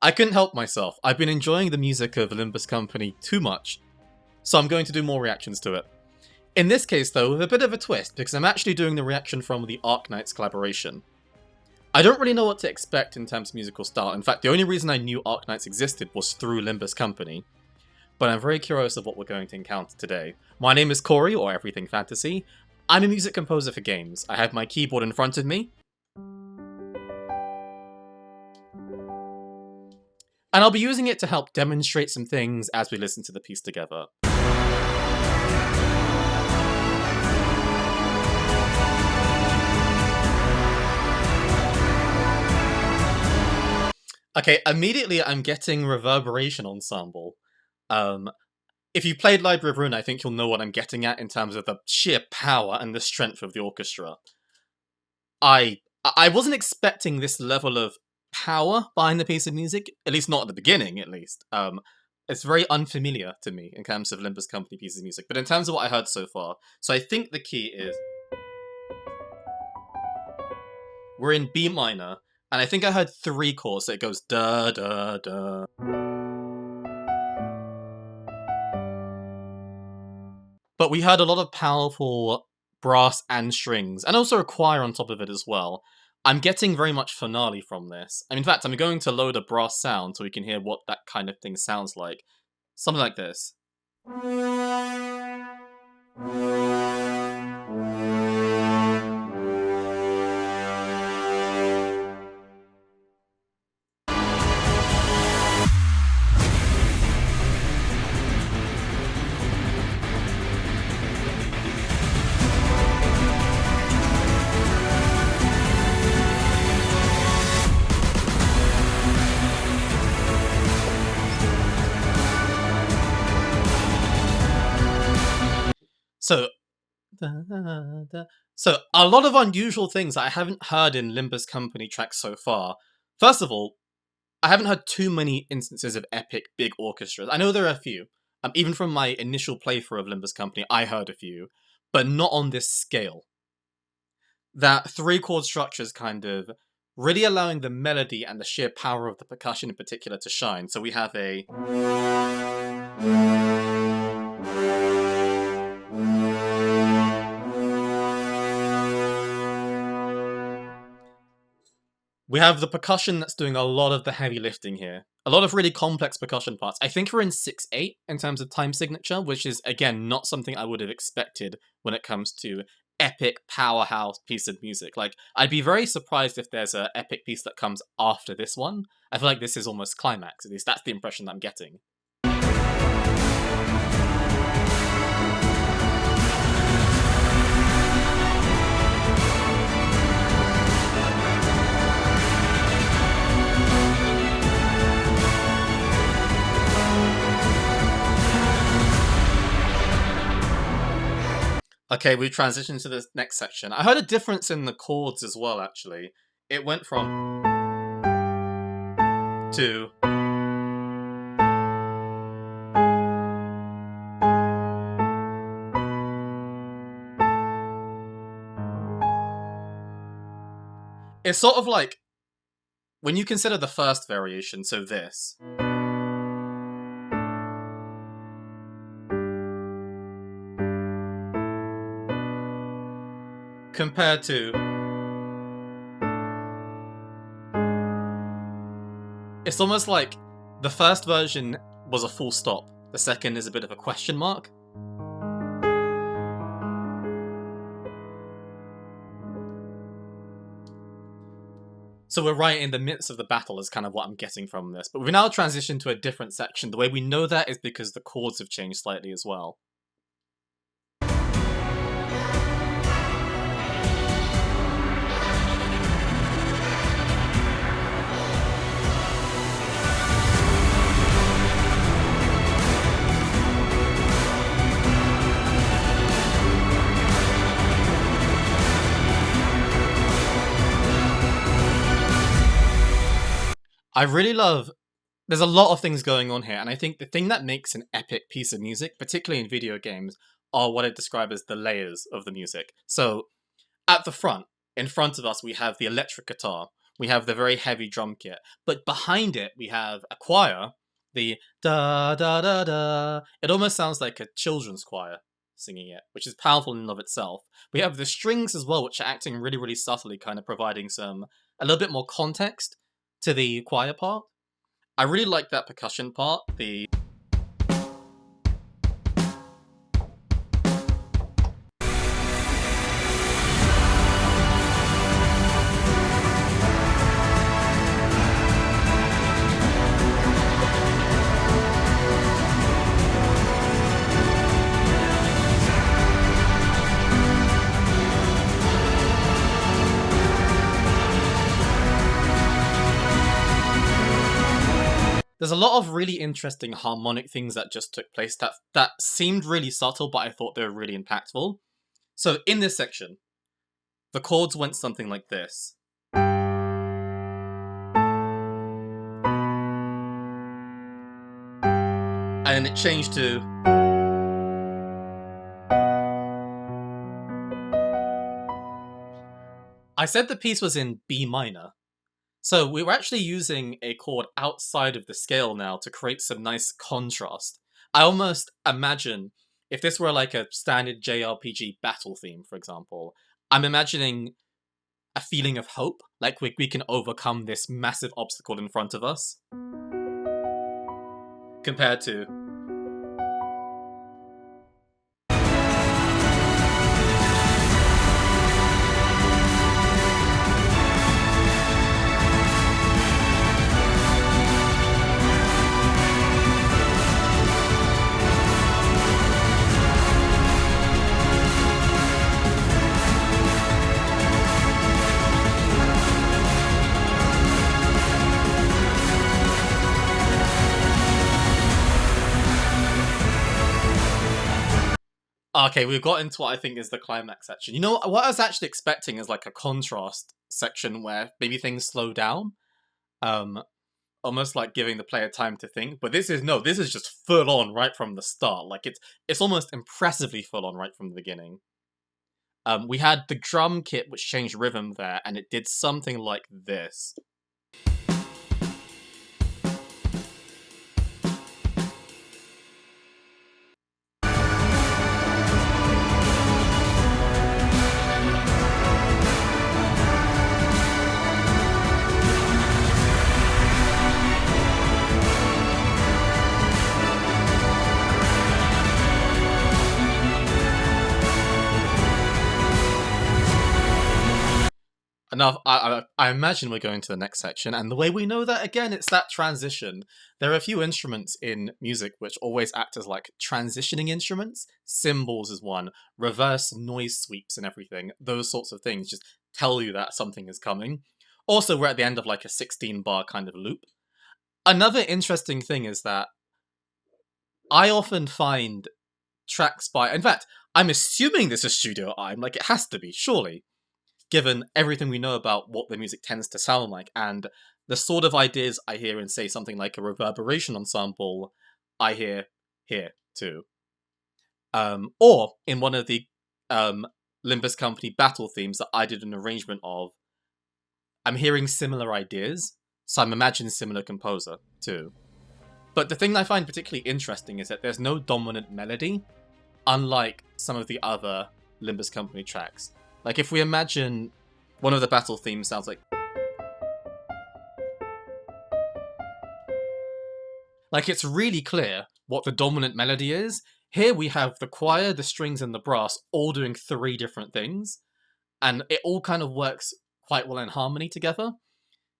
I couldn't help myself. I've been enjoying the music of Limbus Company too much, so I'm going to do more reactions to it. In this case, though, with a bit of a twist, because I'm actually doing the reaction from the Arknights collaboration. I don't really know what to expect in terms of musical style. In fact, the only reason I knew Arknights existed was through Limbus Company. But I'm very curious of what we're going to encounter today. My name is Corey, or Everything Fantasy. I'm a music composer for games. I have my keyboard in front of me. And I'll be using it to help demonstrate some things as we listen to the piece together. Okay, immediately I'm getting reverberation ensemble. If you played Library of Ruin, I think you'll know what I'm getting at in terms of the sheer power and the strength of the orchestra. I wasn't expecting this level of power behind the piece of music, at least not at the beginning, at least. It's very unfamiliar to me in terms of Limbus Company pieces of music, but in terms of what I heard so far, so I think the key is... we're in B minor, and I think I heard 3 chords, so it goes da da da. But we heard a lot of powerful brass and strings, and also a choir on top of it as well. I'm getting very much finale from this. In fact, I'm going to load a brass sound so we can hear what that kind of thing sounds like. Something like this. So a lot of unusual things that I haven't heard in Limbus Company tracks so far. First of all, I haven't heard too many instances of epic big orchestras. I know there are a few. Even from my initial playthrough of Limbus Company, I heard a few, but not on this scale. That 3-chord structure is kind of really allowing the melody and the sheer power of the percussion in particular to shine. So we have a... we have the percussion that's doing a lot of the heavy lifting here. A lot of really complex percussion parts. I think we're in 6/8 in terms of time signature, which is, again, not something I would have expected when it comes to epic powerhouse piece of music. Like, I'd be very surprised if there's an epic piece that comes after this one. I feel like this is almost Climax, at least that's the impression that I'm getting. Okay, we transitioned to the next section. I heard a difference in the chords as well, actually. It went from... to... it's sort of like... when you consider the first variation, so this... compared to... it's almost like the first version was a full stop, the second is a bit of a question mark. So we're right in the midst of the battle is kind of what I'm getting from this. But we've now transitioned to a different section. The way we know that is because the chords have changed slightly as well. I really love... there's a lot of things going on here, and I think the thing that makes an epic piece of music, particularly in video games, are what I describe as the layers of the music. So, at the front, in front of us, we have the electric guitar, we have the very heavy drum kit, but behind it we have a choir, the da da da da. It almost sounds like a children's choir singing it, which is powerful in and of itself. We have the strings as well, which are acting really, really subtly, kind of providing a little bit more context to the choir part. I really like that percussion part, the there's a lot of really interesting harmonic things that just took place that seemed really subtle, but I thought they were really impactful. So in this section, the chords went something like this. And then it changed to... I said the piece was in B minor. So we were actually using a chord outside of the scale now to create some nice contrast. I almost imagine, if this were like a standard JRPG battle theme, for example, I'm imagining a feeling of hope, like we can overcome this massive obstacle in front of us. Compared to... Okay, we've got into what I think is the climax section. You know, what I was actually expecting is like a contrast section where maybe things slow down. Almost like giving the player time to think. But this is just full on right from the start. Like it's almost impressively full on right from the beginning. We had the drum kit which changed rhythm there, and it did something like this. Now, I imagine we're going to the next section, and the way we know that, again, it's that transition. There are a few instruments in music which always act as like transitioning instruments. Cymbals is one, reverse noise sweeps and everything. Those sorts of things just tell you that something is coming. Also, we're at the end of like a 16-bar kind of loop. Another interesting thing is that I often find tracks by... In fact, I'm assuming this is Studio I'm, like it has to be, surely. Given everything we know about what the music tends to sound like, and the sort of ideas I hear in, say, something like a reverberation ensemble, I hear here, too. Or in one of the Limbus Company battle themes that I did an arrangement of, I'm hearing similar ideas, so I'm imagining similar composer, too. But the thing I find particularly interesting is that there's no dominant melody, unlike some of the other Limbus Company tracks. Like, if we imagine one of the battle themes sounds like... Like, it's really clear what the dominant melody is. Here we have the choir, the strings, and the brass all doing 3 different things. And it all kind of works quite well in harmony together.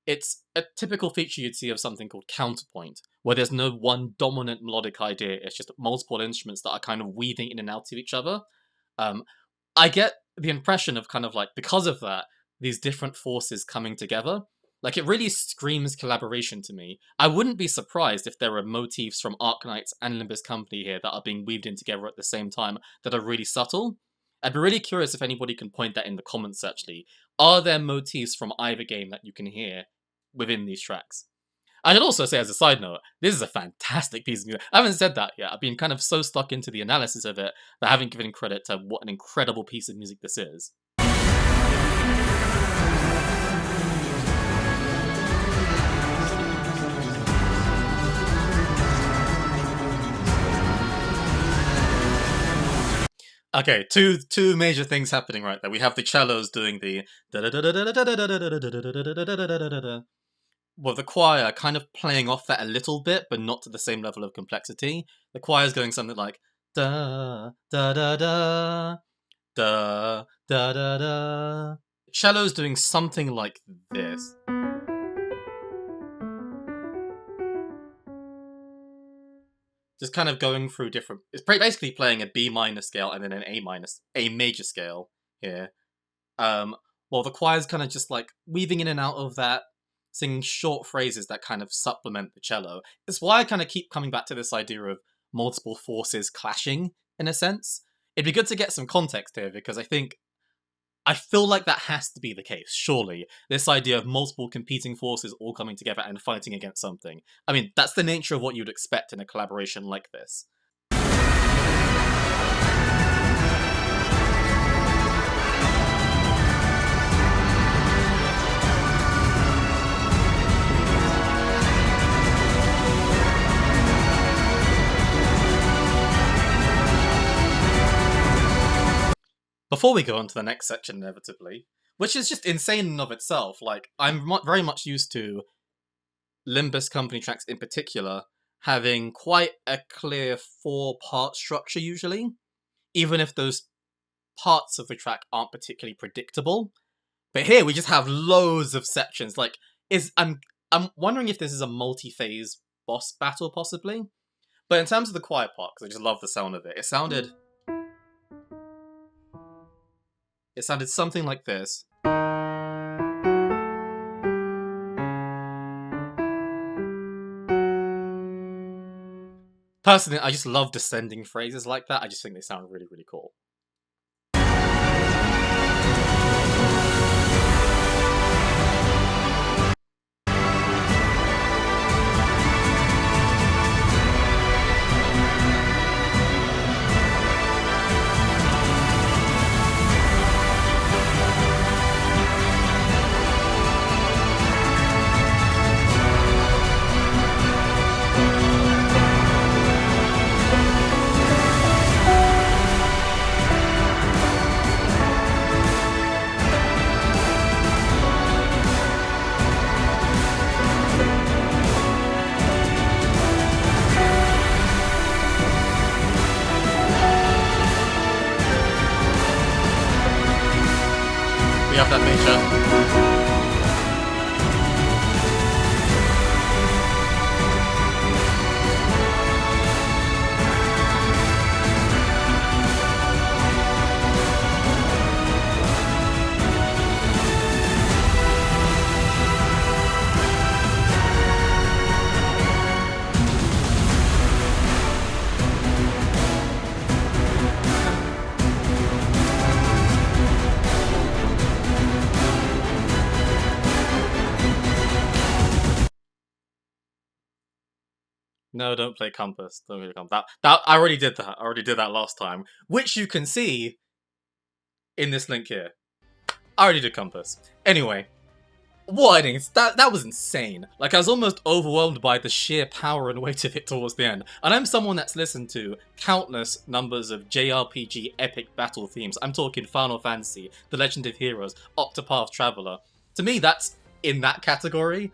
It's a typical feature you'd see of something called counterpoint, where there's no one dominant melodic idea, it's just multiple instruments that are kind of weaving in and out of each other. I get the impression of kind of like, because of that, these different forces coming together. Like, it really screams collaboration to me. I wouldn't be surprised if there are motifs from Arknights and Limbus Company here that are being weaved in together at the same time that are really subtle. I'd be really curious if anybody can point that in the comments, actually. Are there motifs from either game that you can hear within these tracks? I should also say, as a side note, this is a fantastic piece of music. I haven't said that yet. I've been kind of so stuck into the analysis of it that I haven't given credit to what an incredible piece of music this is. Okay, two major things happening right there. We have the cellos doing the well, the choir kind of playing off that a little bit, but not to the same level of complexity. The choir's going something like da da da da da da da da. Cello's doing something like this. Just kind of going through different. It's basically playing a B minor scale and then an A major scale here. While the choir's kind of just like weaving in and out of that, singing short phrases that kind of supplement the cello. It's why I kind of keep coming back to this idea of multiple forces clashing, in a sense. It'd be good to get some context here, because I feel like that has to be the case, surely. This idea of multiple competing forces all coming together and fighting against something. I mean, that's the nature of what you'd expect in a collaboration like this. Before we go on to the next section, inevitably, which is just insane in and of itself, like, I'm very much used to Limbus company tracks in particular having quite a clear 4-part structure usually, even if those parts of the track aren't particularly predictable. But here we just have loads of sections. Like, I'm wondering if this is a multi-phase boss battle, possibly. But in terms of the choir part, because I just love the sound of it, it sounded something like this. Personally, I just love descending phrases like that. I just think they sound really, really cool. We have that major. No, don't play Compass. Don't play Compass. That I already did that. I already did that last time, which you can see in this link here. I already did Compass. Anyway, what that was insane. Like, I was almost overwhelmed by the sheer power and weight of it towards the end. And I'm someone that's listened to countless numbers of JRPG epic battle themes. I'm talking Final Fantasy, The Legend of Heroes, Octopath Traveler. To me, that's in that category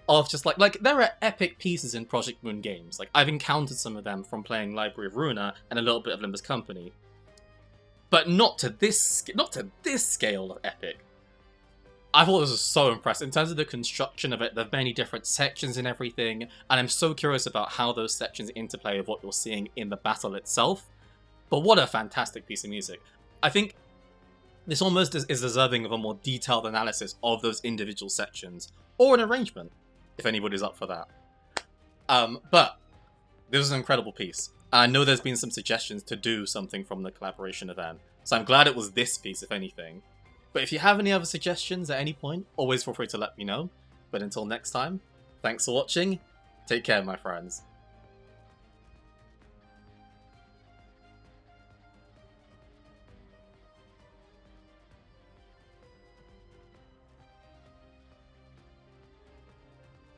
of just like there are epic pieces in Project Moon games. Like, I've encountered some of them from playing Library of Ruina and a little bit of Limbus Company, but not to this scale of epic. I thought this was so impressive in terms of the construction of it, the many different sections and everything, and I'm so curious about how those sections interplay with what you're seeing in the battle itself. But what a fantastic piece of music. I think this almost is deserving of a more detailed analysis of those individual sections, or an arrangement, if anybody's up for that. But this was an incredible piece. I know there's been some suggestions to do something from the collaboration event, so I'm glad it was this piece, if anything. But if you have any other suggestions at any point, always feel free to let me know. But until next time, thanks for watching, take care, my friends.